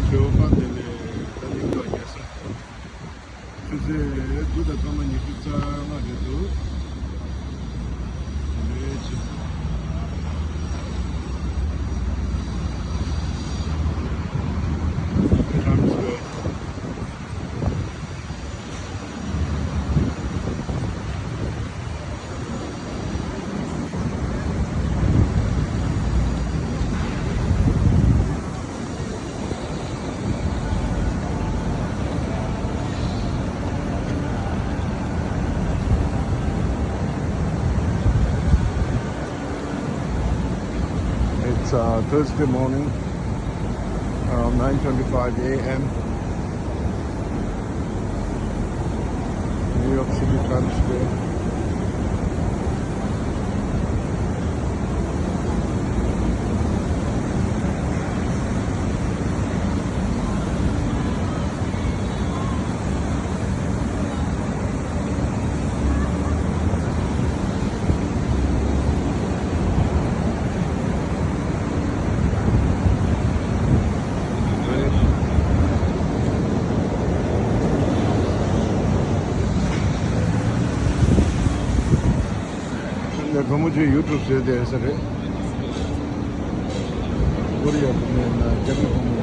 trionfante della vittoria. Faisait tout d'être magnifique ça malgré tout. Times Square. It's Thursday morning, around 9:25 a.m. New York City Times Square. 도무지 유튜브에 대해서를 우리가 보면 저기 보면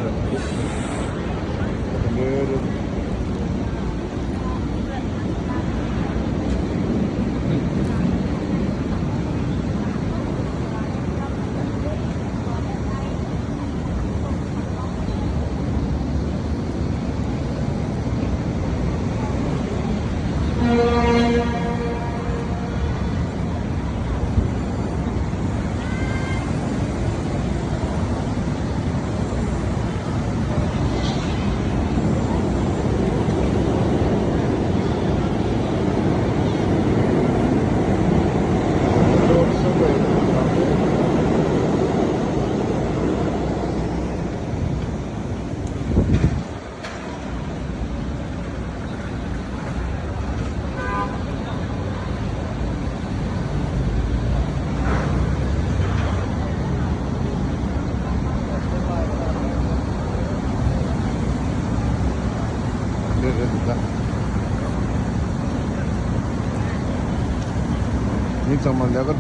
이 정말 내가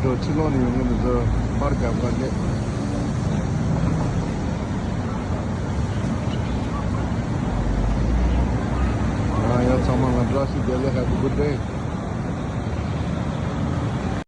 또 치료는 용으로 말게 안 간대. 야 정말 나 블라시 될 have a good day.